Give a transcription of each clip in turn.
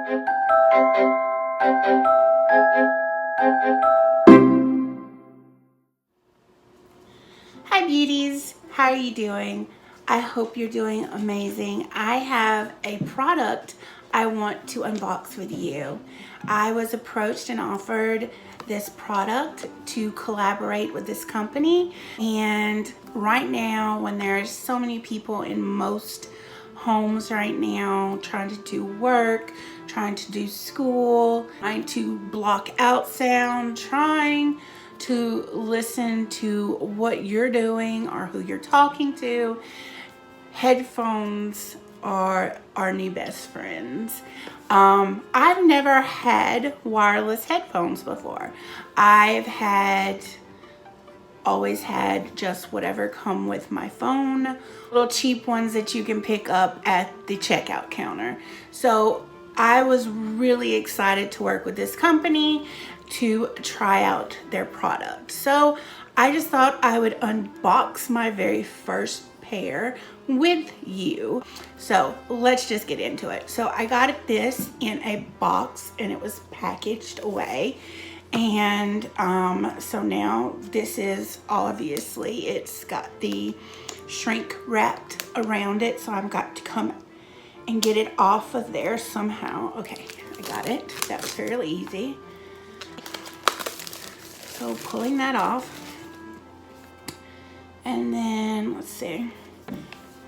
Hi beauties, how are you doing? I hope you're doing amazing. I have a product I want to unbox with you. I was approached and offered this product to collaborate with this company, and right now when there's so many people in most homes right now trying to do work, trying to do school, trying to block out sound, trying to listen to what you're doing or who you're talking to, headphones are our new best friends. I've never had wireless headphones before. Always had just whatever come with my phone, little cheap ones that you can pick up at the checkout counter. So I was really excited to work with this company to try out their product. So I just thought I would unbox my very first pair with you. So let's just get into it. So I got this in a box and it was packaged away. And so now this is, obviously it's got the shrink wrapped around it, so I've got to come and get it off of there somehow. Okay, I got it. That was fairly easy. So pulling that off, and then let's see.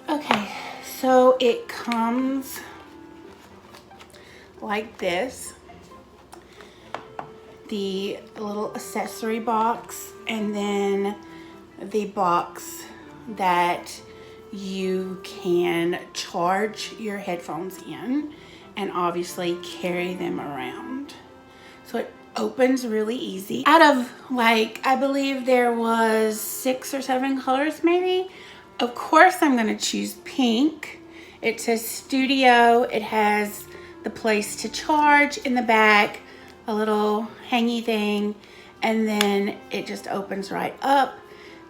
Okay, so it comes like this. The little accessory box, and then the box that you can charge your headphones in and obviously carry them around. So it opens really easy. Out of, like, I believe there was 6 or 7 colors maybe. Of course I'm gonna choose pink. It says Sudio. It has the place to charge in the back, a little hangy thing, and then it just opens right up.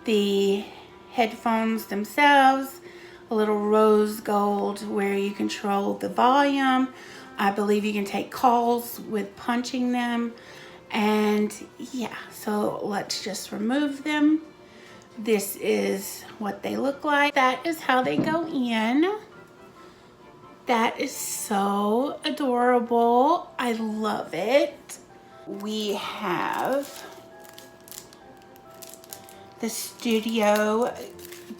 The headphones themselves, a little rose gold where you control the volume. I believe you can take calls with punching them. And yeah, so let's just remove them. This is what they look like. That is how they go in. That is so adorable. I love it. We have the Sudio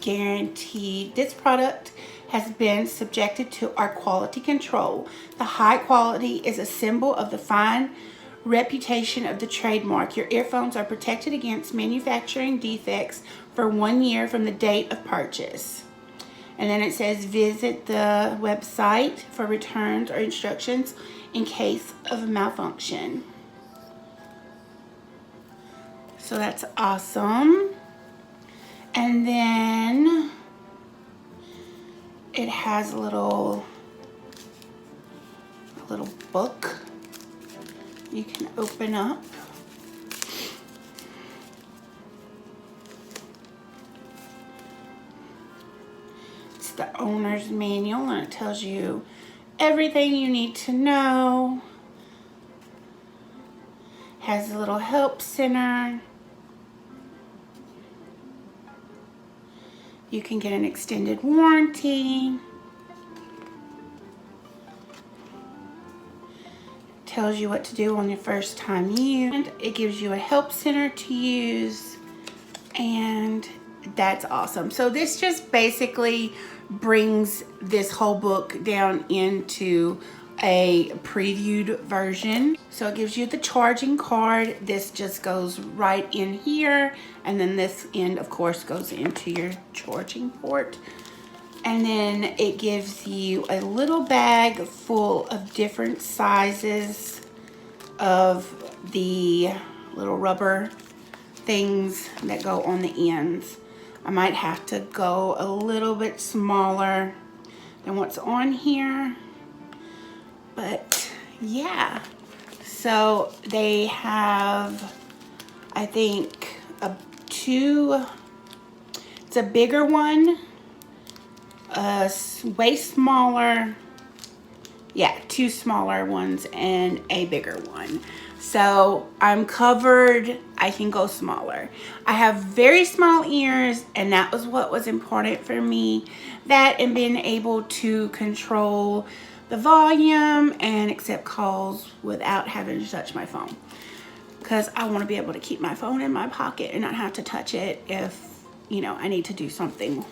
guarantee. This product has been subjected to our quality control. The high quality is a symbol of the fine reputation of the trademark. Your earphones are protected against manufacturing defects for 1 year from the date of purchase. And then it says visit the website for returns or instructions in case of a malfunction. So that's awesome. And then it has a little book you can open up. The owner's manual, and it tells you everything you need to know. Has a little help center. You can get an extended warranty. Tells you what to do on your first time use. And it gives you a help center to use, and that's awesome. So this just basically brings this whole book down into a previewed version. So it gives you the charging card. This just goes right in here, and then this end of course goes into your charging port. And then it gives you a little bag full of different sizes of the little rubber things that go on the ends. I might have to go a little bit smaller than what's on here, but yeah. So they have, I think, it's a bigger one, way smaller. Yeah, 2 smaller ones and a bigger one. So I'm covered. I can go smaller. I have very small ears, and that was what was important for me. That and being able to control the volume and accept calls without having to touch my phone. Because I want to be able to keep my phone in my pocket and not have to touch it if, you know, I need to do something.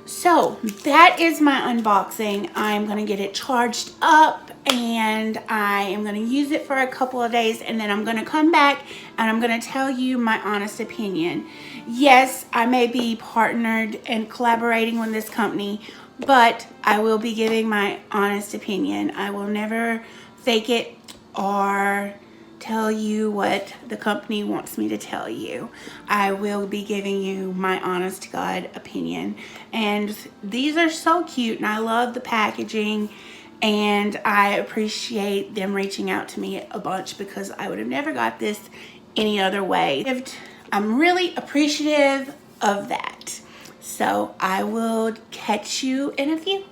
So that is my unboxing. I'm going to get it charged up and I am going to use it for a couple of days, and then I'm going to come back and I'm going to tell you my honest opinion. Yes, I may be partnered and collaborating with this company, but I will be giving my honest opinion. I will never fake it or tell you what the company wants me to tell you. I will be giving you my honest to God opinion. And these are so cute, and I love the packaging, and I appreciate them reaching out to me a bunch because I would have never got this any other way. I'm really appreciative of that. So I will catch you in a few.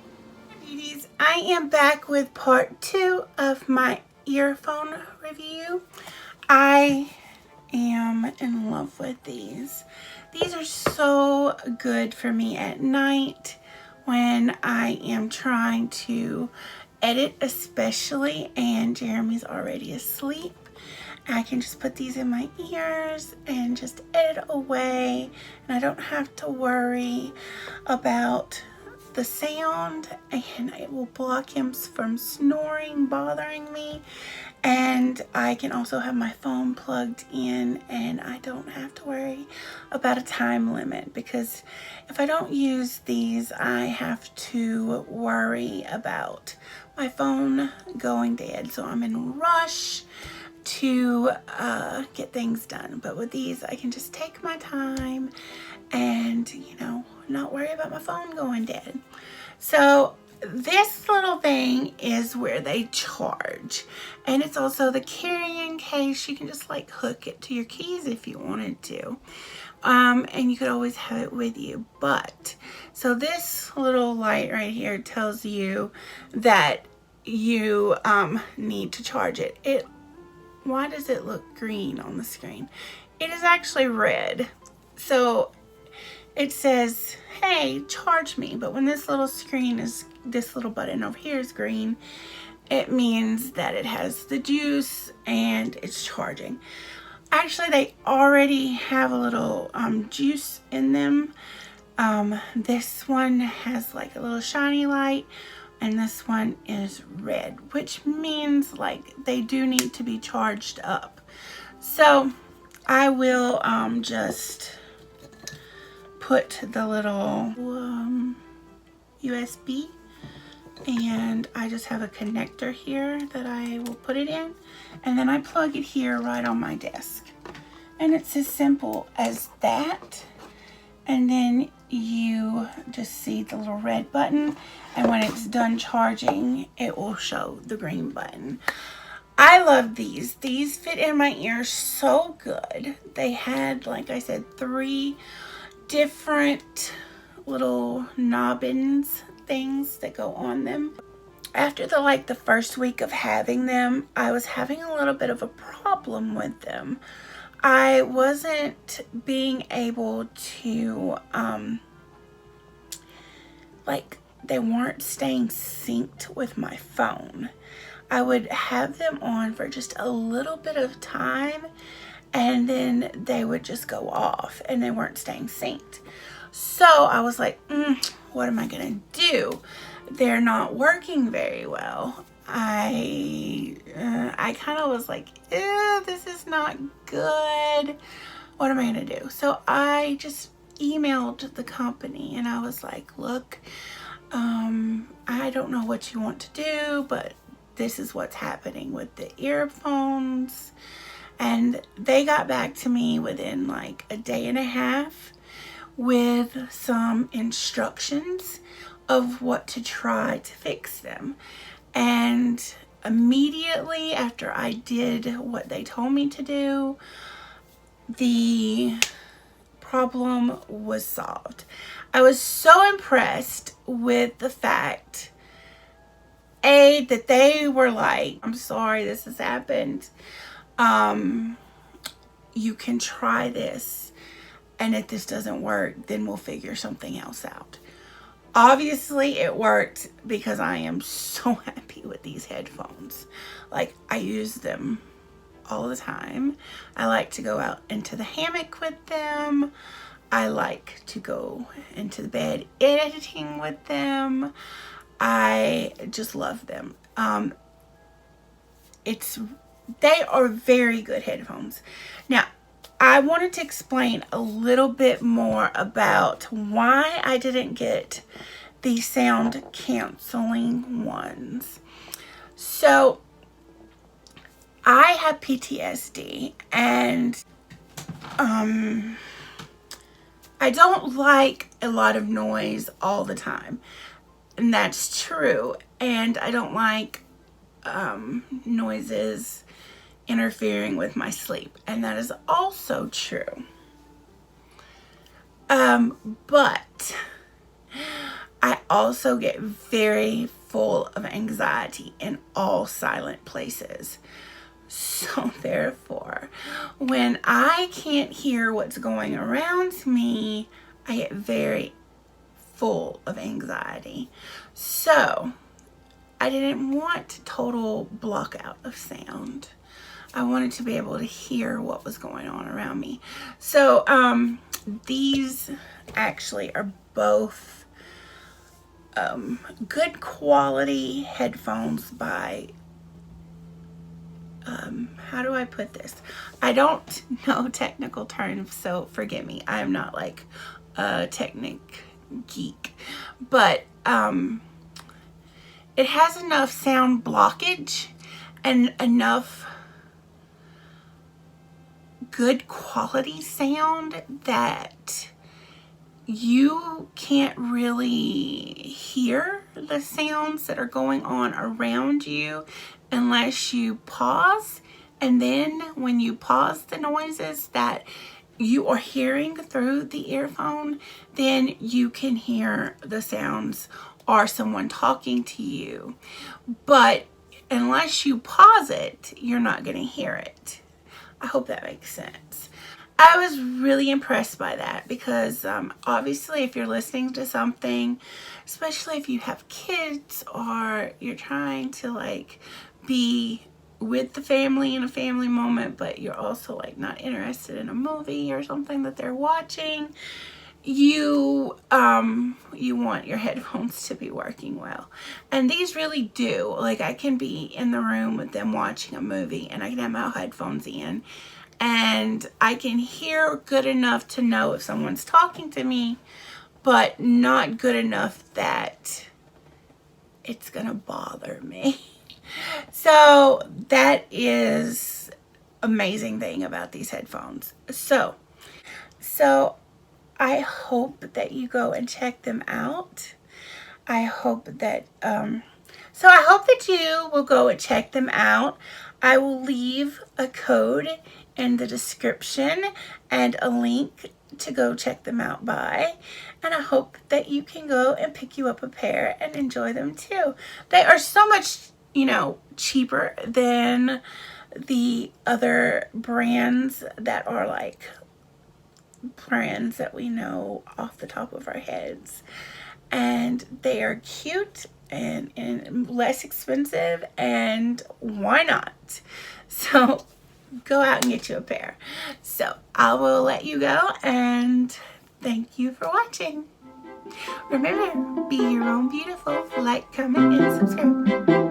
Beauties, I am back with part 2 of my earphone review. I am in love with these. These are so good for me at night when I am trying to edit, especially, and Jeremy's already asleep. I can just put these in my ears and just edit away, and I don't have to worry about the sound, and it will block him from snoring, bothering me. And I can also have my phone plugged in, and I don't have to worry about a time limit, because if I don't use these, I have to worry about my phone going dead. So I'm in a rush to get things done. But with these, I can just take my time and, you know, not worry about my phone going dead. So this little thing is where they charge, and it's also the carrying case. You can just like hook it to your keys if you wanted to, and you could always have it with you. But so this little light right here tells you that you need to charge it. Why does it look green on the screen? It is actually red. So it says, hey, charge me. But when this little screen is, this little button over here is green, it means that it has the juice and it's charging. Actually, they already have a little juice in them. This one has like a little shiny light, and this one is red, which means like they do need to be charged up. So I will just put the little USB, and I just have a connector here that I will put it in, and then I plug it here right on my desk, and it's as simple as that. And then you just see the little red button, and when it's done charging, it will show the green button. I love these. These fit in my ear so good. They had, like I said, 3 different little knobbins things that go on them. After the first week of having them, I was having a little bit of a problem with them. I wasn't being able to they weren't staying synced with my phone. I would have them on for just a little bit of time, and then they would just go off and they weren't staying synced. So I was like, what am I gonna do? They're not working very well. I kind of was like, ew, this is not good. What am I gonna do? So I just emailed the company and I was like, look, I don't know what you want to do, but this is what's happening with the earphones. And they got back to me within like a day and a half with some instructions of what to try to fix them. And immediately after I did what they told me to do, the problem was solved. I was so impressed with the fact that they were like, I'm sorry this has happened. You can try this, and if this doesn't work, then we'll figure something else out. Obviously it worked because I am so happy with these headphones. Like, I use them all the time. I like to go out into the hammock with them. I like to go into the bed editing with them. I just love them. They are very good headphones. Now, I wanted to explain a little bit more about why I didn't get the sound canceling ones. So, I have PTSD, and I don't like a lot of noise all the time. And that's true. And I don't like noises interfering with my sleep, and that is also true. But I also get very full of anxiety in all silent places. So therefore, when I can't hear what's going around me, I get very full of anxiety. So I didn't want total block out of sound. I wanted to be able to hear what was going on around me. So these actually are both good quality headphones by, how do I put this? I don't know technical terms, so forgive me. I am not like a technic geek, but it has enough sound blockage and enough good quality sound that you can't really hear the sounds that are going on around you unless you pause. And then when you pause the noises that you are hearing through the earphone, then you can hear the sounds or someone talking to you. But unless you pause it, you're not going to hear it. I hope that makes sense. I was really impressed by that because obviously if you're listening to something, especially if you have kids or you're trying to like be with the family in a family moment, but you're also like not interested in a movie or something that they're watching, you want your headphones to be working well. And these really do. Like, I can be in the room with them watching a movie and I can have my headphones in and I can hear good enough to know if someone's talking to me, but not good enough that it's gonna bother me. So that is amazing thing about these headphones. So I hope that you go and check them out. I hope that you will go and check them out. I will leave a code in the description and a link to go check them out by. And I hope that you can go and pick you up a pair and enjoy them too. They are so much, cheaper than the other brands that are like brands that we know off the top of our heads. And they are cute and less expensive, and why not? So go out and get you a pair. So I will let you go, and thank you for watching. Remember, be your own beautiful. Like, comment, and subscribe.